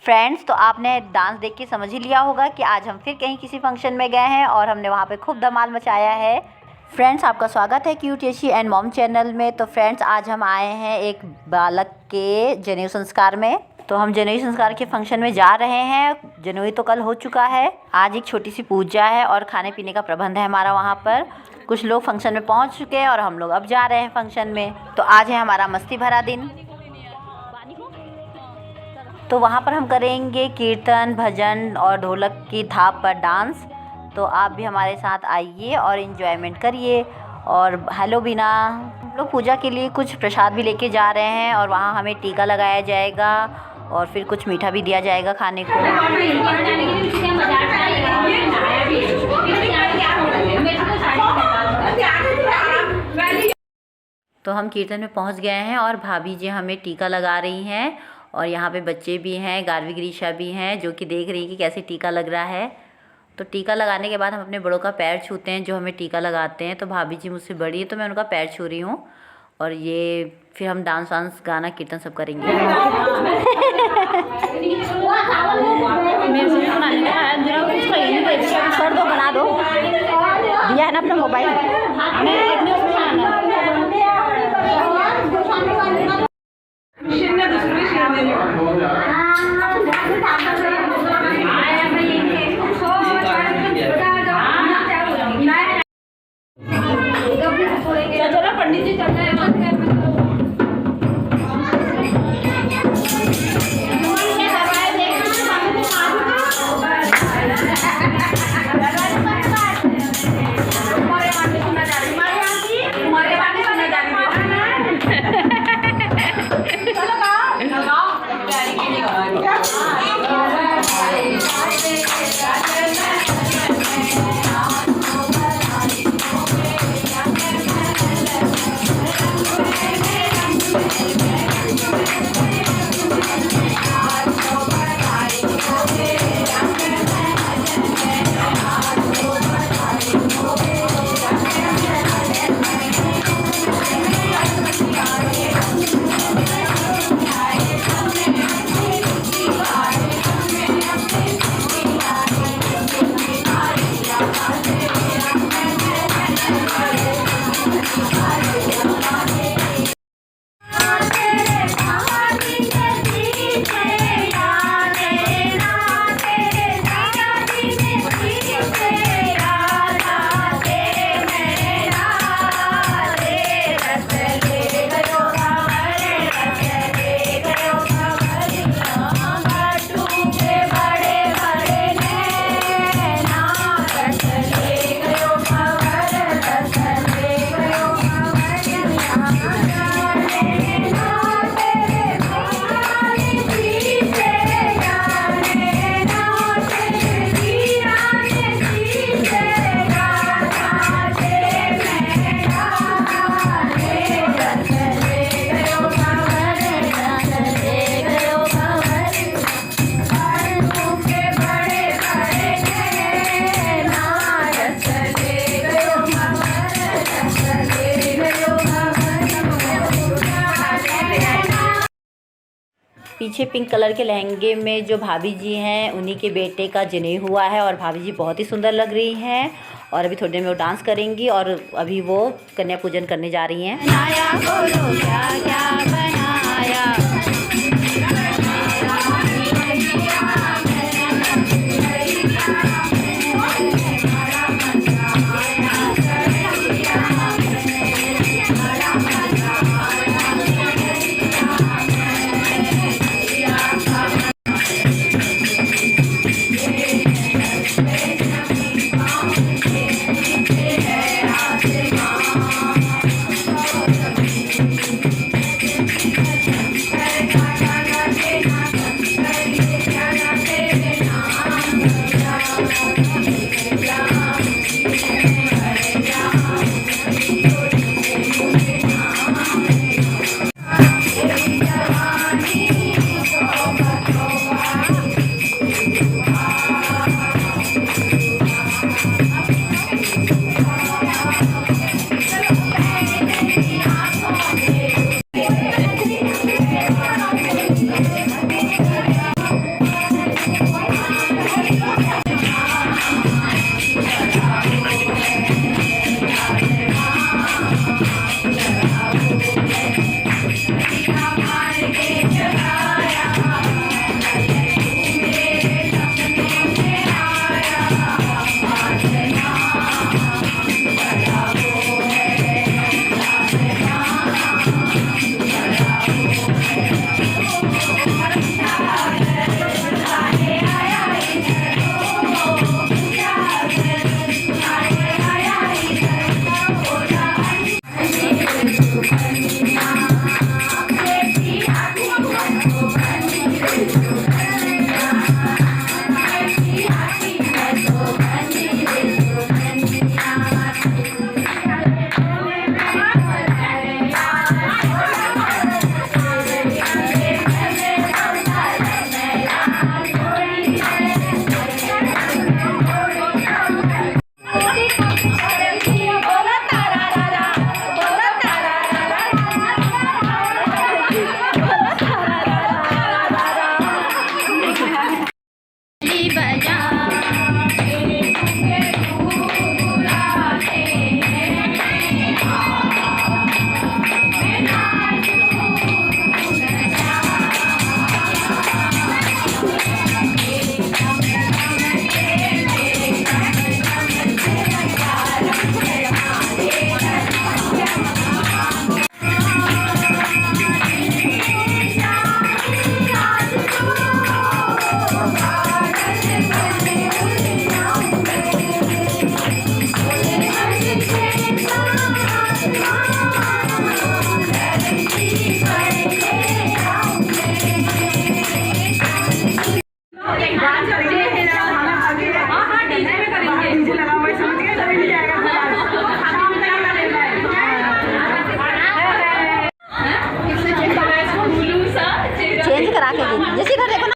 Friends, तो आपने dance देख के समझ ही लिया होगा कि आज हम फिर कहीं किसी फंक्शन में गए हैं और हमने वहाँ पे खूब धमाल मचाया है। फ्रेंड्स, आपका स्वागत है cute Yeshi and mom channel में। तो फ्रेंड्स, आज हम आए हैं एक बालक के जनेऊ संस्कार में। तो हम जनेऊ संस्कार के फंक्शन में जा रहे हैं। जनेऊ तो कल हो चुका है, आज एक छोटी सी पूजा है और खाने पीने का प्रबंध है हमारा वहाँ पर। कुछ लोग फंक्शन में पहुँच चुके हैं और हम लोग अब जा रहे हैं फंक्शन में। तो आज है हमारा मस्ती भरा दिन। तो वहाँ पर हम करेंगे कीर्तन, भजन और ढोलक की थाप पर डांस। तो आप भी हमारे साथ आइए और इन्जॉयमेंट करिए। और हेलो बीना, हम लोग पूजा के लिए कुछ प्रसाद भी लेके जा रहे हैं और वहाँ हमें टीका लगाया जाएगा और फिर कुछ मीठा भी दिया जाएगा खाने को। तो हम कीर्तन में पहुँच गए हैं और भाभी जी हमें टीका लगा रही हैं और यहाँ पे बच्चे भी हैं, गार्वी ग्रीशा भी हैं जो कि देख रही है कि कैसे टीका लग रहा है। तो टीका लगाने के बाद हम अपने बड़ों का पैर छूते हैं जो हमें टीका लगाते हैं। तो भाभी जी मुझसे बड़ी है तो मैं उनका पैर छू रही हूँ और ये फिर हम डांस वांस गाना कीर्तन सब करेंगे। कर दो, बना दो, दिया है ना अपना मोबाइल। पंडित जी चल रहे हैं। पीछे पिंक कलर के लहंगे में जो भाभी जी हैं उन्हीं के बेटे का जनेऊ हुआ है और भाभी जी बहुत ही सुंदर लग रही हैं। और अभी थोड़ी देर में वो डांस करेंगी और अभी वो कन्या पूजन करने जा रही हैं। बनाया बोलो क्या क्या बनाया। चेंज करा के दी जैसे घर देखो ना।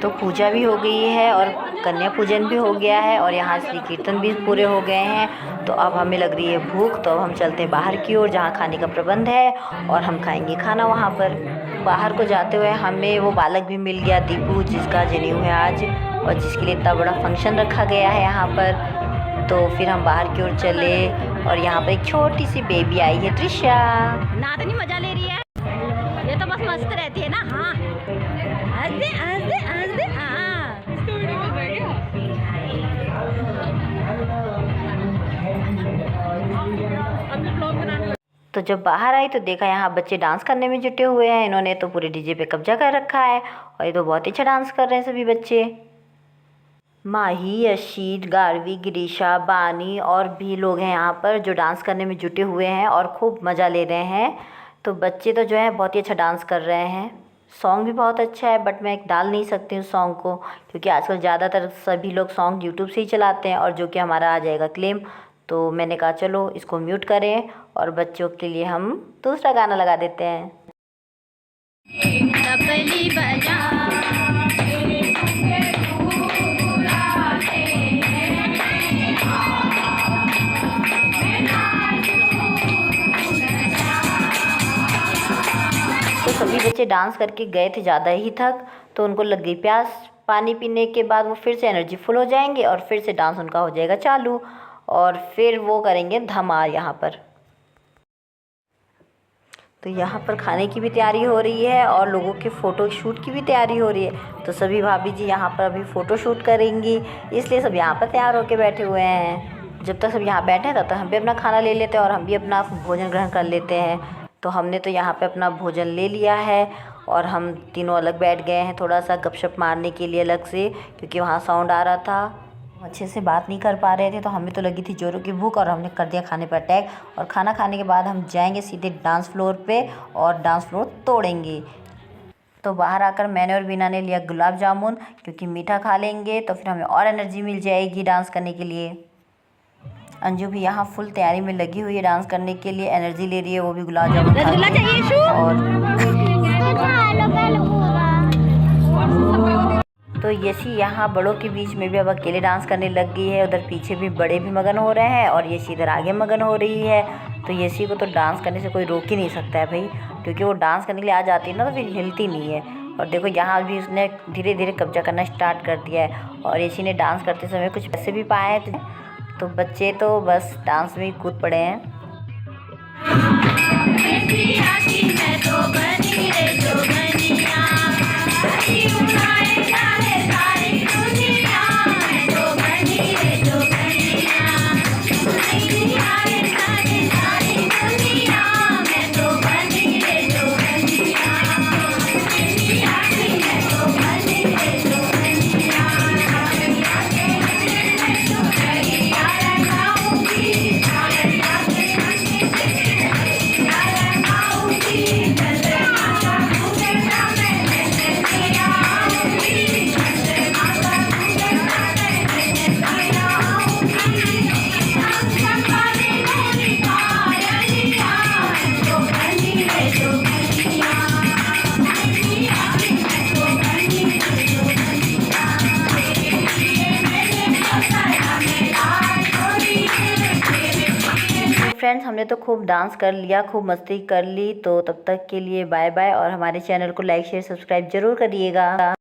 तो पूजा भी हो गई है और कन्या पूजन भी हो गया है और यहाँ श्री कीर्तन भी पूरे हो गए हैं। तो अब हमें लग रही है भूख, तो अब हम चलते हैं बाहर की ओर जहाँ खाने का प्रबंध है और हम खाएंगे खाना वहाँ पर। बाहर को जाते हुए हमें वो बालक भी मिल गया, दीपू, जिसका जनेऊ है आज और जिसके लिए इतना बड़ा फंक्शन रखा गया है यहाँ पर। तो फिर हम बाहर की ओर चले और यहाँ पर एक छोटी सी बेबी आई है, त्रिशा। नातनी मज़ा ले रही है, ये तो बस मस्त रहती है ना। हाँ, हंस दे, हंस दे, हंस दे। हाँ, तो जब बाहर आई तो देखा यहाँ बच्चे डांस करने में जुटे हुए हैं। इन्होंने तो पूरे डीजे पे कब्जा कर रखा है और ये तो बहुत ही अच्छा डांस कर रहे हैं सभी बच्चे। माही, यशीर, गार्वी, गिरीशा, बानी और भी लोग हैं यहाँ पर जो डांस करने में जुटे हुए हैं और खूब मज़ा ले रहे हैं। तो बच्चे तो जो है बहुत ही अच्छा डांस कर रहे हैं। सॉन्ग भी बहुत अच्छा है, बट मैं डाल नहीं सकती हूँ सॉन्ग को, क्योंकि आजकल ज़्यादातर सभी लोग सॉन्ग यूट्यूब से ही चलाते हैं और जो कि हमारा आ जाएगा क्लेम। तो मैंने कहा चलो इसको म्यूट करें और बच्चों के लिए हम दूसरा गाना लगा देते हैं। तबली बजा तो सभी बच्चे डांस करके गए थे ज़्यादा ही थक, तो उनको लग गई प्यास। पानी पीने के बाद वो फिर से एनर्जी फुल हो जाएंगे और फिर से डांस उनका हो जाएगा चालू और फिर वो करेंगे धमाल यहाँ पर। तो यहाँ पर खाने की भी तैयारी हो रही है और लोगों के फ़ोटो शूट की भी तैयारी हो रही है। तो सभी भाभी जी यहाँ पर अभी फ़ोटो शूट करेंगी, इसलिए सब यहाँ पर तैयार होके बैठे हुए हैं। जब तक सब यहाँ बैठे हैं तब तक हम भी अपना खाना ले लेते हैं और हम भी अपना भोजन ग्रहण कर लेते हैं। तो हमने तो यहाँ पे अपना भोजन ले लिया है और हम तीनों अलग बैठ गए हैं थोड़ा सा गपशप मारने के लिए अलग से, क्योंकि वहाँ साउंड आ रहा था, अच्छे से बात नहीं कर पा रहे थे। तो हमें तो लगी थी जोरों की भूख और हमने कर दिया खाने पर अटैक। और खाना खाने के बाद हम जाएंगे सीधे डांस फ्लोर पे और डांस फ्लोर तोड़ेंगे, तो बाहर आकर मैंने और बीना ने लिया गुलाब जामुन, क्योंकि मीठा खा लेंगे तो फिर हमें और एनर्जी मिल जाएगी डांस करने के लिए। अंजू भी यहाँ फुल तैयारी में लगी हुई है डांस करने के लिए, एनर्जी ले रही है, वो भी गुलाब जामुन खा के। और तो यशी यहाँ बड़ों के बीच में भी अब अकेले डांस करने लग गई है। उधर पीछे भी बड़े भी मगन हो रहे हैं और यशी इधर आगे मगन हो रही है। तो यशी को तो डांस करने से कोई रोक ही नहीं सकता है भाई, क्योंकि वो डांस करने के लिए आ जाती है ना तो फिर हिलती नहीं है। और देखो यहाँ भी उसने धीरे धीरे कब्जा करना स्टार्ट कर दिया है। और यशी ने डांस करते समय कुछ पैसे भी पाए हैं, तो बच्चे तो बस डांस में ही कूद पड़े हैं। फ्रेंड्स हमने तो खूब डांस कर लिया, खूब मस्ती कर ली। तो तब तक के लिए बाय बाय, और हमारे चैनल को लाइक शेयर सब्सक्राइब जरूर करिएगा।